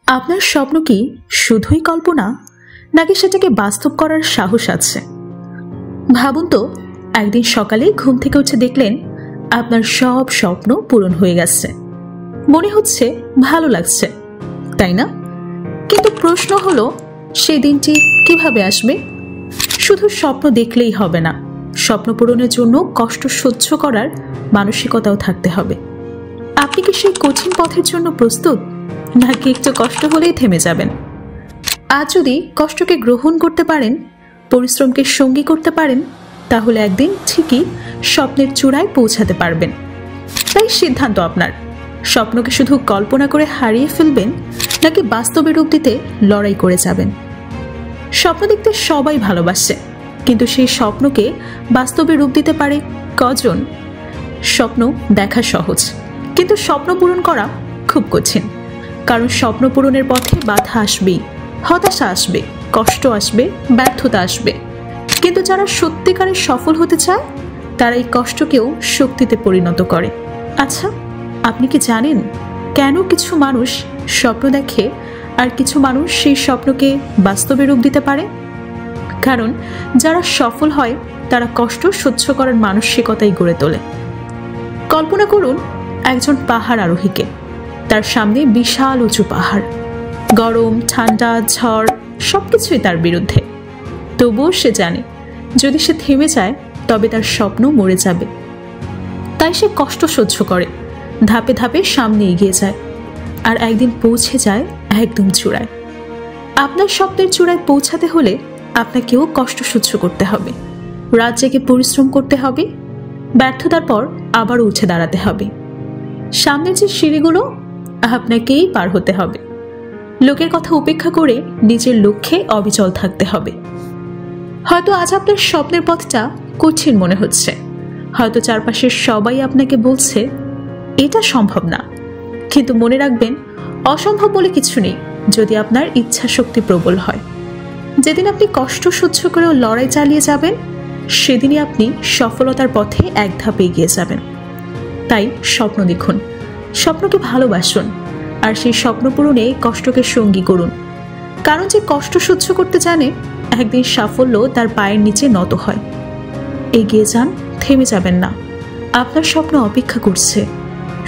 আপনার স্বপ্ন কি শুধুই কল্পনা, নাকি সেটাকে বাস্তব করার সাহস আছে? ভাবুন তো, একদিন সকালে ঘুম থেকে উঠে দেখলেন আপনার সব স্বপ্ন পূরণ হয়ে গেছে। মনে হচ্ছে ভালো লাগছে, তাই না? কিন্তু প্রশ্ন হলো, সেই দিনটি কিভাবে আসবে? শুধু স্বপ্ন দেখলেই হবে না, স্বপ্ন পূরণের জন্য কষ্ট সহ্য করার মানসিকতাও থাকতে হবে। আপনি কি সেই কঠিন পথের জন্য প্রস্তুত, নাকি একটু কষ্ট হলেই থেমে যাবেন? আজ যদি কষ্টকে গ্রহণ করতে পারেন, পরিশ্রমকে সঙ্গী করতে পারেন, তাহলে একদিন ঠিকই স্বপ্নের চূড়ায় পৌঁছাতে পারবেন। তাই সিদ্ধান্ত আপনার, স্বপ্নকে শুধু কল্পনা করে হারিয়ে ফেলবেন, নাকি বাস্তবে রূপ দিতে লড়াই করে যাবেন। স্বপ্ন দেখতে সবাই ভালোবাসে, কিন্তু সেই স্বপ্নকে বাস্তবে রূপ দিতে পারে কজন? স্বপ্ন দেখা সহজ, কিন্তু স্বপ্ন পূরণ করা খুব কঠিন। কারণ স্বপ্ন পূরণের পথে বাধা আসবেই, হতাশা আসবে, কষ্ট আসবে, ব্যর্থতা আসবে। কিন্তু যারা সত্যিকারের সফল হতে চায়, তারা এই কষ্টকেও শক্তিতে পরিণত করে। আচ্ছা, আপনি কি জানেন কেন কিছু মানুষ স্বপ্ন দেখে আর কিছু মানুষ সেই স্বপ্নকে বাস্তবে রূপ দিতে পারে? কারণ যারা সফল হয়, তারা কষ্ট সহ্য করার মানসিকতাই গড়ে তোলে। কল্পনা করুন একজন পাহাড় আরোহীকে। তার সামনে বিশাল উঁচু পাহাড়, গরম, ঠান্ডা, ঝড় সবকিছুই তার বিরুদ্ধে। তবুও সে জানে, যদি সে থেমে যায় তবে তার স্বপ্ন মরে যাবে। তাই সে কষ্ট সহ্য করে, ধাপে ধাপে সামনে এগিয়ে যায়, আর একদিন পৌঁছে যায় একদম চূড়ায়। আপনার স্বপ্নের চূড়ায় পৌঁছাতে হলে আপনাকেও কষ্ট সহ্য করতে হবে, রাত জেগে পরিশ্রম করতে হবে, ব্যর্থতার পর আবারও উঠে দাঁড়াতে হবে। সামনের যে সিঁড়িগুলো আপনাকেই পার হতে হবে। লোকের কথা উপেক্ষা করে নিজের লক্ষ্যে অবিচল থাকতে হবে। হয়তো আজ আপনার স্বপ্নের পথটা কঠিন মনে হচ্ছে, হয়তো চারপাশের সবাই আপনাকে বলছে এটা সম্ভব না। কিন্তু মনে রাখবেন, অসম্ভব বলে কিছু নেই যদি আপনার ইচ্ছা শক্তি প্রবল হয়। যেদিন আপনি কষ্ট সহ্য করেও লড়াই চালিয়ে যাবেন, সেদিনই আপনি সফলতার পথে এক ধাপ এগিয়ে যাবেন। তাই স্বপ্ন দেখুন, স্বপ্নকে ভালোবাসুন, আর সেই স্বপ্ন পূরণে কষ্টকে সঙ্গী করুন। কারণ যে কষ্ট সহ্য করতে জানে, একদিন সাফল্য তার পায়ের নিচে নত হয়। এগিয়ে যান, থেমে যাবেন না। আপনার স্বপ্ন অপেক্ষা করছে।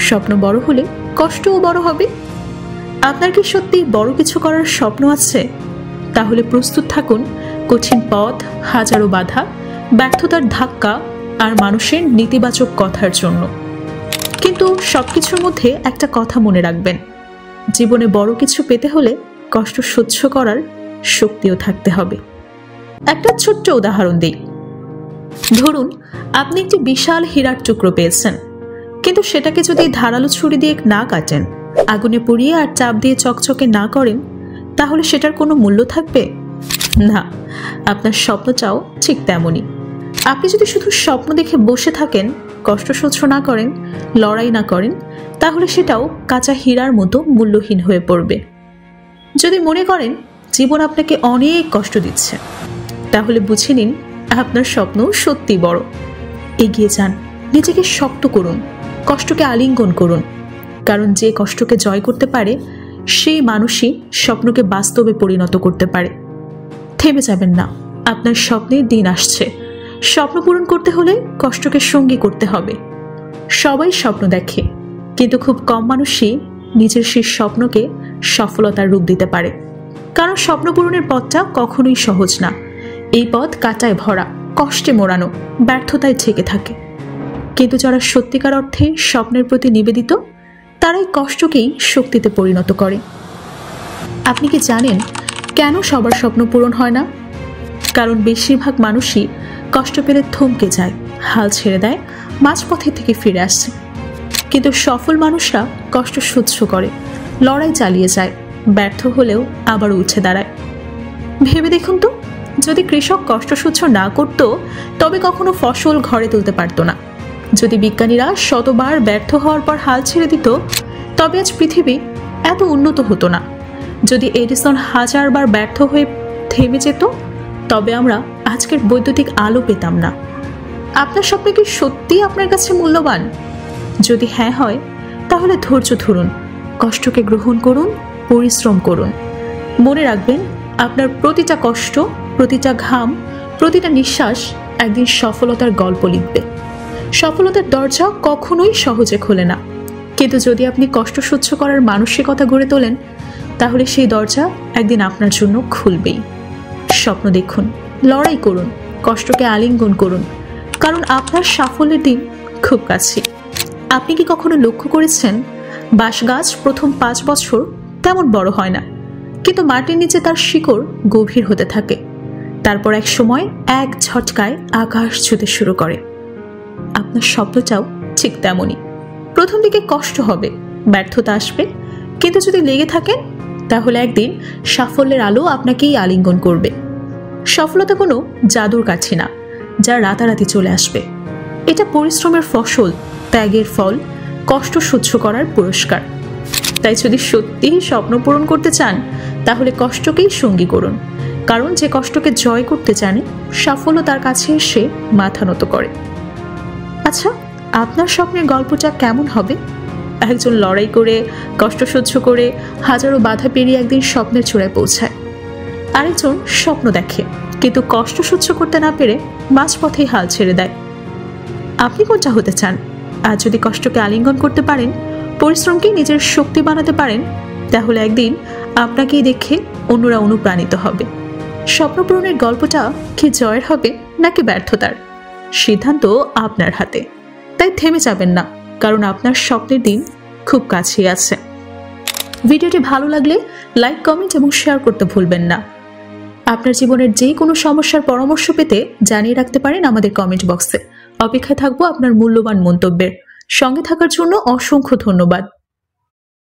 স্বপ্ন বড় হলে কষ্টও বড় হবে। আপনার কি সত্যি বড় কিছু করার স্বপ্ন আছে? তাহলে প্রস্তুত থাকুন কঠিন পথ, হাজারো বাধা, ব্যর্থতার ধাক্কা আর মানুষের নেতিবাচক কথার জন্য। কিন্তু সবকিছুর মধ্যে একটা কথা মনে রাখবেন, জীবনে বড় কিছু পেতে হলে কষ্ট সহ্য করার শক্তিও থাকতে হবে। একটা ছোট্ট উদাহরণ দিই। ধরুন আপনি একটি বিশাল হীরার টুকরো পেয়েছেন, কিন্তু সেটাকে যদি ধারালো ছুরি দিয়ে না কাটেন, আগুনে পুড়িয়ে আর চাপ দিয়ে চকচকে না করেন, তাহলে সেটার কোনো মূল্য থাকবে না। আপনার স্বপ্নটাও ঠিক তেমনই। আপনি যদি শুধু স্বপ্ন দেখে বসে থাকেন, কষ্ট সহ্য না করেন, লড়াই না করেন, তাহলে সেটাও কাঁচা হীরার মতো মূল্যহীন হয়ে পড়বে। যদি মনে করেন জীবন আপনাকে অনেক কষ্ট দিচ্ছে, তাহলে বুঝে নিন আপনার স্বপ্ন সত্যি বড়। এগিয়ে যান, নিজেকে শক্ত করুন, কষ্টকে আলিঙ্গন করুন। কারণ যে কষ্টকে জয় করতে পারে, সেই মানুষই স্বপ্নকে বাস্তবে পরিণত করতে পারে। থেমে যাবেন না, আপনার স্বপ্নের দিন আসছে। স্বপ্ন পূরণ করতে হলে কষ্টকে সঙ্গী করতে হবে। সবাই স্বপ্ন দেখে, কিন্তু খুব কম মানুষই নিজের সেই স্বপ্নকে সফলতার রূপ দিতে পারে। কারণ স্বপ্ন পূরণের পথটা কখনোই সহজ না। এই পথ কাঁটায় ভরা, কষ্টে মোড়ানো, ব্যর্থতায় ঠেকে থাকে। কিন্তু যারা সত্যিকার অর্থে স্বপ্নের প্রতি নিবেদিত, তারাই কষ্টকেই শক্তিতে পরিণত করে। আপনি কি জানেন কেন সবার স্বপ্ন পূরণ হয় না? কারণ বেশিরভাগ মানুষই কষ্ট পেলে থমকে যায়, হাল ছেড়ে দেয়, মাঝপথে থেকে ফিরে আসছে। কিন্তু সফল মানুষরা কষ্ট সহ্য করে, লড়াই চালিয়ে যায়, ব্যর্থ হলেও আবার উঠে দাঁড়ায়। ভেবে দেখুন তো, যদি কৃষক কষ্ট সহ্য না করত, তবে কখনো ফসল ঘরে তুলতে পারত না। যদি বিজ্ঞানীরা শতবার ব্যর্থ হওয়ার পর হাল ছেড়ে দিত, তবে আজ পৃথিবী এত উন্নত হতো না। যদি এডিসন হাজারবার ব্যর্থ হয়ে থেমে যেত, তবে আমরা আজকের বৈদ্যুতিক আলো পেতাম না। আপনার স্বপ্ন কি সত্যি আপনার কাছে মূল্যবান? যদি হ্যাঁ হয়, তাহলে ধৈর্য ধরুন, কষ্টকে গ্রহণ করুন, পরিশ্রম করুন। মনে রাখবেন, আপনার প্রতিটা কষ্ট, প্রতিটা ঘাম, প্রতিটা নিঃশ্বাস একদিন সফলতার গল্প লিখবে। সফলতার দরজা কখনোই সহজে খোলে না, কিন্তু যদি আপনি কষ্ট সহ্য করার মানসিকতা গড়ে তোলেন, তাহলে সেই দরজা একদিন আপনার জন্য খুলবেই। স্বপ্ন দেখুন, লড়াই করুন, কষ্টকে আলিঙ্গন করুন, কারণ আপনার সাফল্যের দিন খুব কাছে। আপনি কি কখনো লক্ষ্য করেছেন, বাঁশ গাছ প্রথম 5 বছর তেমন বড় হয় না, কিন্তু মাটির নিচে তার শিকড় গভীর হতে থাকে। তারপর এক সময় এক ঝটকায় আকাশ ছুঁতে শুরু করে। আপনার স্বপ্নটাও ঠিক তেমনই। প্রথম দিকে কষ্ট হবে, ব্যর্থতা আসবে, কিন্তু যদি লেগে থাকেন, তাহলে একদিন সাফল্যের আলো আপনাকেই আলিঙ্গন করবে। সফলতা কোনো জাদুর কাঠি না যা রাতারাতি চলে আসবে। এটা পরিশ্রমের ফসল, ত্যাগের ফল, কষ্ট সহ্য করার পুরস্কার। তাই যদি সত্যিই স্বপ্ন পূরণ করতে চান, তাহলে কষ্টকেই সঙ্গী করুন, কারণ যে কষ্টকে জয় করতে জানে, সাফল্য তার কাছে এসে মাথা নত করে। আচ্ছা, আপনার স্বপ্নের গল্পটা কেমন হবে? একজন লড়াই করে, কষ্ট সহ্য করে, হাজারো বাধা পেরিয়ে একদিন স্বপ্নের চূড়ায় পৌঁছায়। আরেকজন স্বপ্ন দেখে, কিন্তু কষ্ট সহ্য করতে না পেরে মাঝপথেই হাল ছেড়ে দেয়। আপনি কোনটা হতে চান? আর যদি কষ্টকে আলিঙ্গন করতে পারেন, পরিশ্রমকেই নিজের শক্তি বানাতে পারেন, তাহলে একদিন আপনাকেই দেখে অন্যরা অনুপ্রাণিত হবে। স্বপ্ন পূরণের গল্পটা কি জয়ের হবে নাকি ব্যর্থতার, সিদ্ধান্ত আপনার হাতে। তাই থেমে যাবেন না, কারণ আপনার স্বপ্নের দিন খুব কাছেই আছে। ভিডিওটি ভালো লাগলে লাইক, কমেন্ট এবং শেয়ার করতে ভুলবেন না। আপনার জীবনের যে কোনো সমস্যার পরামর্শ পেতে জানিয়ে রাখতে পারেন আমাদের কমেন্ট বক্সে। অপেক্ষায় থাকবো আপনার মূল্যবান মন্তব্যের। সঙ্গে থাকার জন্য অসংখ্য ধন্যবাদ।